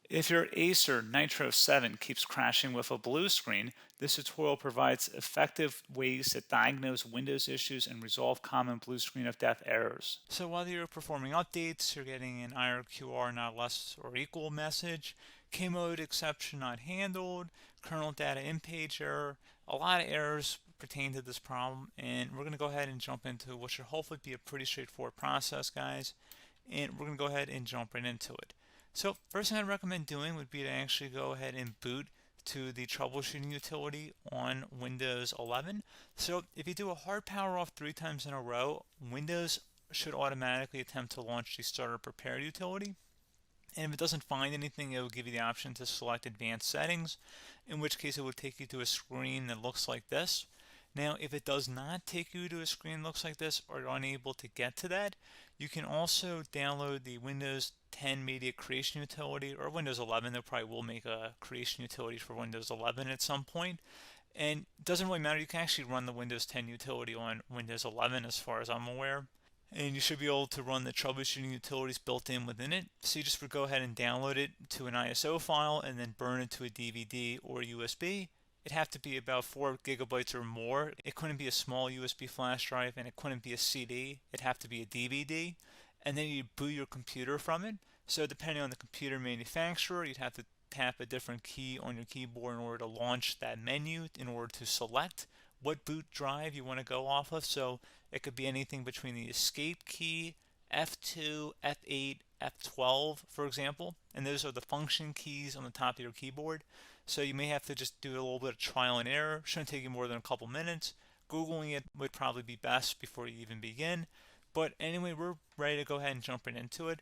If your Acer Nitro 7 keeps crashing with a blue screen, this tutorial provides effective ways to diagnose Windows issues and resolve common blue screen of death errors. So while you're performing updates, you're getting an IRQR not less or equal message, K-mode exception not handled, kernel data in page error, a lot of errors pertain to this problem, and we're going to go ahead and jump into what should hopefully be a pretty straightforward process, guys, and we're going to go ahead and jump right into it. So first thing I'd recommend doing would be to actually go ahead and boot to the troubleshooting utility on Windows 11. So if you do a hard power off 3 times in a row, Windows should automatically attempt to launch the starter prepared utility. And if it doesn't find anything, it will give you the option to select advanced settings, in which case it will take you to a screen that looks like this. Now, if it does not take you to a screen that looks like this, or you're unable to get to that, you can also download the Windows 10 Media Creation Utility, or Windows 11. They probably will make a creation utility for Windows 11 at some point. And it doesn't really matter. You can actually run the Windows 10 utility on Windows 11 as far as I'm aware. And you should be able to run the troubleshooting utilities built in within it. So you just would go ahead and download it to an ISO file and then burn it to a DVD or USB. It'd have to be about 4 gigabytes or more. It couldn't be a small USB flash drive, and it couldn't be a CD. It'd have to be a DVD. And then you boot your computer from it. So depending on the computer manufacturer, you'd have to tap a different key on your keyboard in order to launch that menu, in order to select what boot drive you want to go off of. So it could be anything between the escape key, F2, F8, F12, for example. And those are the function keys on the top of your keyboard. So you may have to just do a little bit of trial and error. Shouldn't take you more than a couple minutes. Googling it would probably be best before you even begin. But anyway, we're ready to go ahead and jump right into it.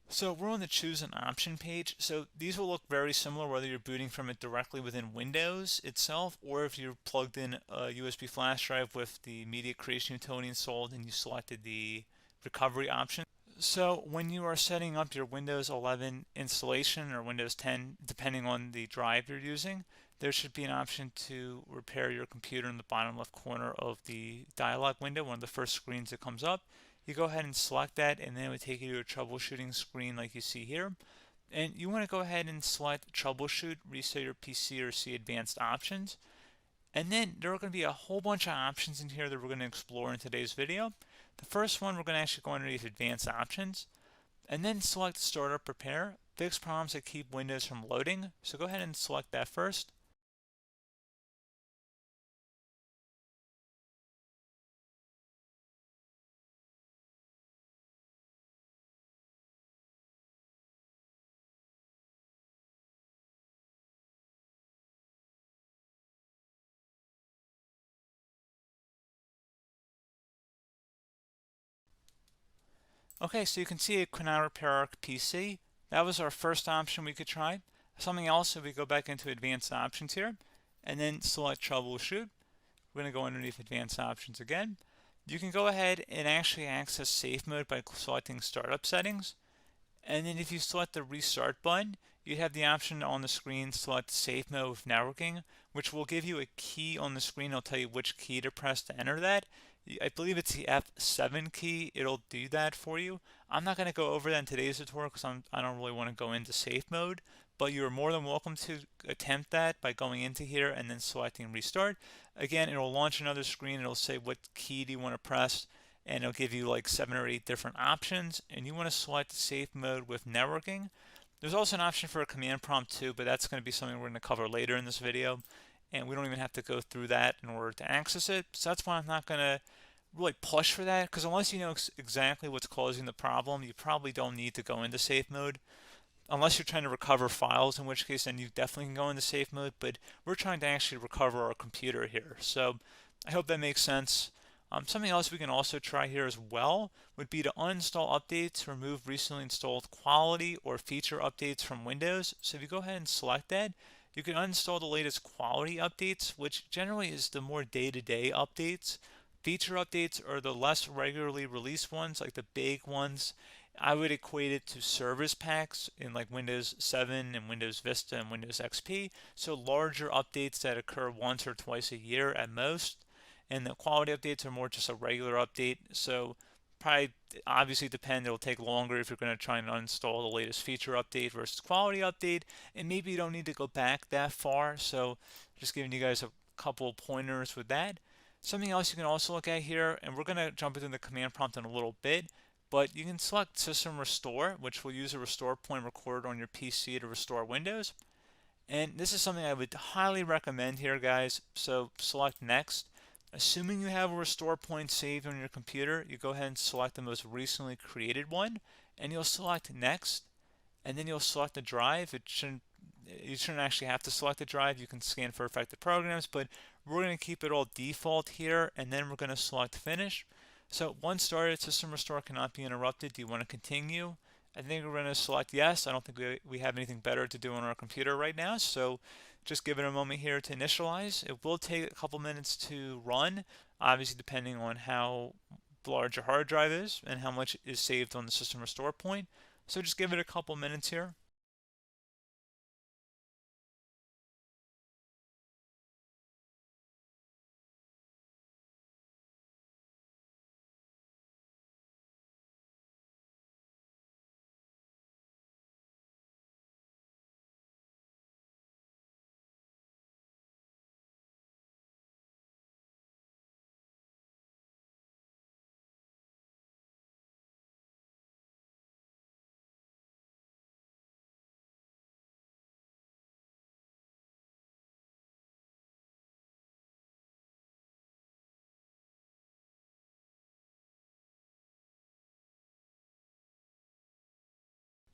So we're on the choose an option page. So these will look very similar whether you're booting from it directly within Windows itself, or if you're plugged in a USB flash drive with the media creation utility installed and you selected the recovery option. So when you are setting up your Windows 11 installation or Windows 10, depending on the drive you're using, there should be an option to repair your computer in the bottom left corner of the dialog window, one of the first screens that comes up. You go ahead and select that, and then it would take you to a troubleshooting screen like you see here. And you want to go ahead and select troubleshoot, reset your PC, or see advanced options. And then there are going to be a whole bunch of options in here that we're going to explore in today's video. The first one, we're going to actually go underneath advanced options and then select startup prepare, fix problems that keep Windows from loading. So go ahead and select that first. Okay, so you can see it could now repair our PC. That was our first option we could try. Something else, if we go back into advanced options here and then select troubleshoot, we're going to go underneath advanced options again. You can go ahead and actually access safe mode by selecting startup settings. And then if you select the restart button, you have the option on the screen select safe mode with networking, which will give you a key on the screen. It'll tell you which key to press to enter that. I believe it's the F7 key. It'll do that for you. I'm not going to go over that in today's tutorial because I don't really want to go into safe mode, but you're more than welcome to attempt that by going into here and then selecting restart. Again, it'll launch another screen. It'll say what key do you want to press, and it'll give you like 7 or 8 different options, and you want to select safe mode with networking. There's also an option for a command prompt too, but that's going to be something we're going to cover later in this video, and we don't even have to go through that in order to access it. So that's why I'm not going to really push for that, because unless you know exactly what's causing the problem, you probably don't need to go into safe mode. Unless you're trying to recover files, in which case then you definitely can go into safe mode, but we're trying to actually recover our computer here. So I hope that makes sense. Something else we can also try here as well would be to uninstall updates, remove recently installed quality or feature updates from Windows. So if you go ahead and select that, you can uninstall the latest quality updates, which generally is the more day-to-day updates. Feature updates are the less regularly released ones, like the big ones. I would equate it to service packs in like Windows 7 and Windows Vista and Windows XP. So larger updates that occur once or twice a year at most. And the quality updates are more just a regular update. So Probably obviously depend, it'll take longer if you're going to try and uninstall the latest feature update versus quality update, and maybe you don't need to go back that far. So just giving you guys a couple pointers with that. Something else you can also look at here, and we're going to jump into the command prompt in a little bit, but you can select system restore, which will use a restore point recorded on your PC to restore Windows. And this is something I would highly recommend here, guys. So select next. Assuming you have a restore point saved on your computer, you go ahead and select the most recently created one, and you'll select next, and then you'll select the drive. You shouldn't actually have to select the drive. You can scan for affected programs, but we're going to keep it all default here, and then we're going to select finish. So once started, system restore cannot be interrupted. Do you want to continue? I think we're going to select yes. I don't think we have anything better to do on our computer right now, so just give it a moment here to initialize. It will take a couple minutes to run, obviously depending on how large your hard drive is and how much is saved on the system restore point. So just give it a couple minutes here.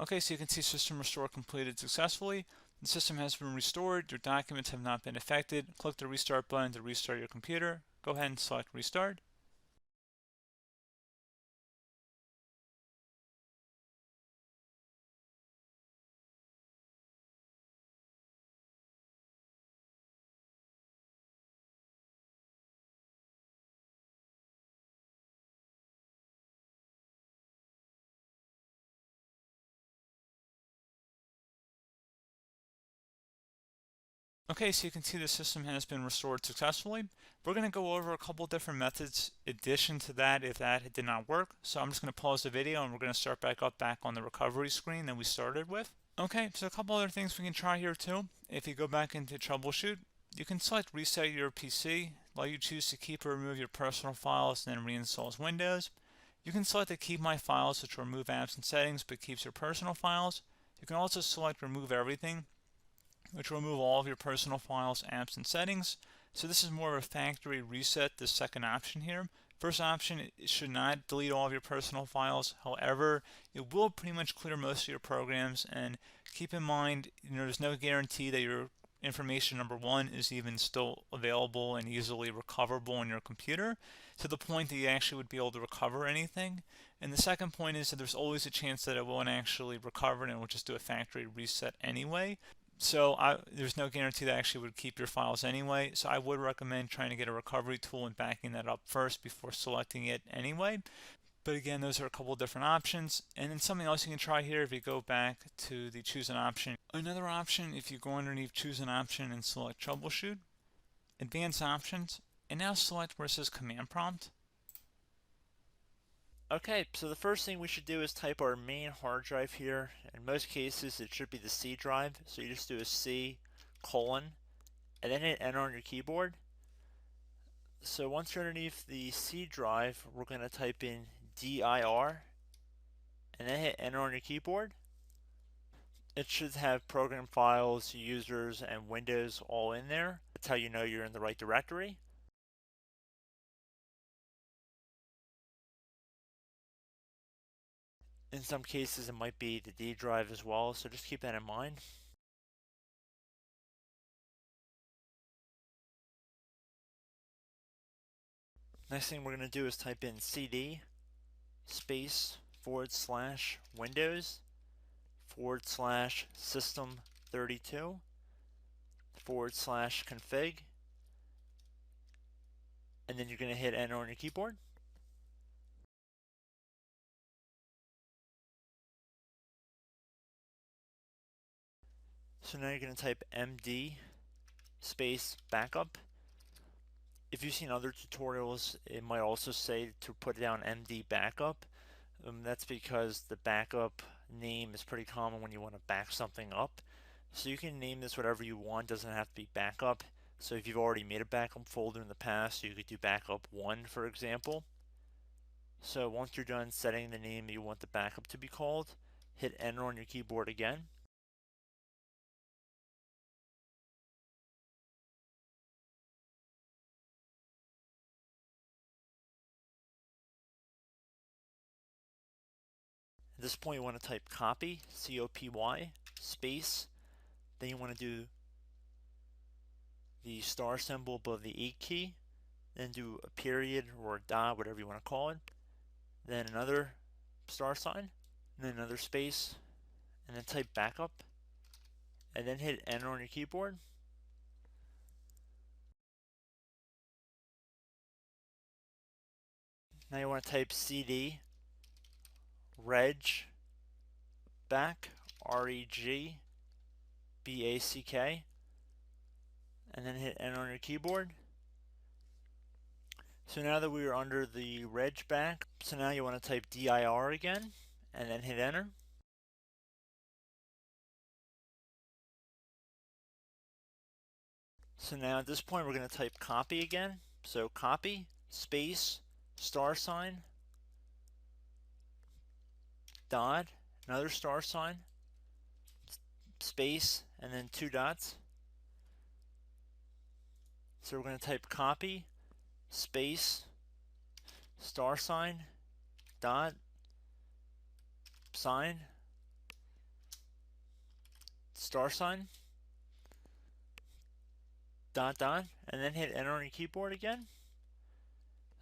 Okay, so you can see system restore completed successfully. The system has been restored. Your documents have not been affected. Click the restart button to restart your computer. Go ahead and select restart. Okay, so you can see the system has been restored successfully. We're going to go over a couple different methods in addition to that if that did not work. So I'm just going to pause the video and we're going to start back on the recovery screen that we started with. Okay, so a couple other things we can try here too. If you go back into troubleshoot, you can select reset your PC, let you choose to keep or remove your personal files and then reinstalls Windows. You can select to keep my files, which will remove apps and settings but keeps your personal files. You can also select remove everything, which will remove all of your personal files, apps, and settings. So this is more of a factory reset, the second option here. First option, it should not delete all of your personal files. However, it will pretty much clear most of your programs. And keep in mind, there's no guarantee that your information, number one, is even still available and easily recoverable on your computer to the point that you actually would be able to recover anything. And the second point is that there's always a chance that it won't actually recover and it will just do a factory reset anyway. So there's no guarantee that actually would keep your files anyway. So I would recommend trying to get a recovery tool and backing that up first before selecting it anyway. But again, those are a couple different options. And then something else you can try here, if you go back to the choose an option. Another option, if you go underneath choose an option and select troubleshoot, advanced options, and now select where it says command prompt. Okay, so the first thing we should do is type our main hard drive here. In most cases, it should be the C drive. So you just do a C colon and then hit enter on your keyboard. So once you're underneath the C drive, we're going to type in dir and then hit enter on your keyboard. It should have program files, users, and Windows all in there. That's how you know you're in the right directory. In some cases, it might be the D drive as well, so just keep that in mind. Next thing we're going to do is type in cd space / Windows / system 32 / config, and then you're going to hit enter on your keyboard. So now you're going to type md space backup If you've seen other tutorials, it might also say to put down MD backup. That's because the backup name is pretty common when you want to back something up. So you can name this whatever you want, doesn't have to be backup. So if you've already made a backup folder in the past, you could do backup 1, for example. So once you're done setting the name you want the backup to be called, hit enter on your keyboard again. At this point you want to type copy, C-O-P-Y, space, then you want to do the star symbol above the 8 key, then do a period or a dot, whatever you want to call it, then another star sign, and then another space, and then type backup, and then hit enter on your keyboard. Now you want to type CD reg back, REG BACK, and then hit enter on your keyboard. So now that we are under the reg back, so now you want to type DIR again, and then hit enter. So now at this point we're going to type copy again. So copy, space, star sign, dot, another star sign, space, and then 2 dots. So we're going to type copy, space, star sign, dot, sign, star sign, dot, dot, and then hit enter on your keyboard again.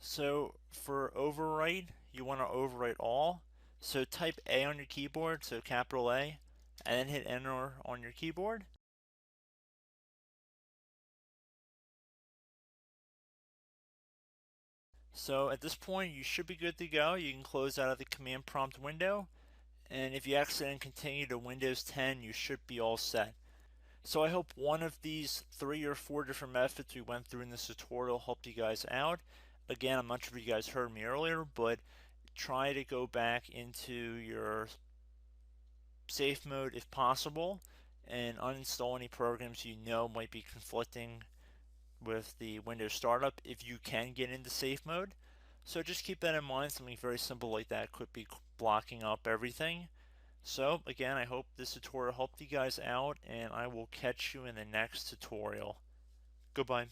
So for overwrite, you want to overwrite all. So type A on your keyboard, so capital A, and then hit enter on your keyboard. So at this point, you should be good to go. You can close out of the command prompt window, and if you accidentally continue to Windows 10, you should be all set. So I hope one of these 3 or 4 different methods we went through in this tutorial helped you guys out. Again, I'm not sure if you guys heard me earlier, but try to go back into your safe mode if possible and uninstall any programs you know might be conflicting with the Windows startup if you can get into safe mode. So just keep that in mind. Something very simple like that could be blocking up everything. So again, I hope this tutorial helped you guys out, and I will catch you in the next tutorial. Goodbye.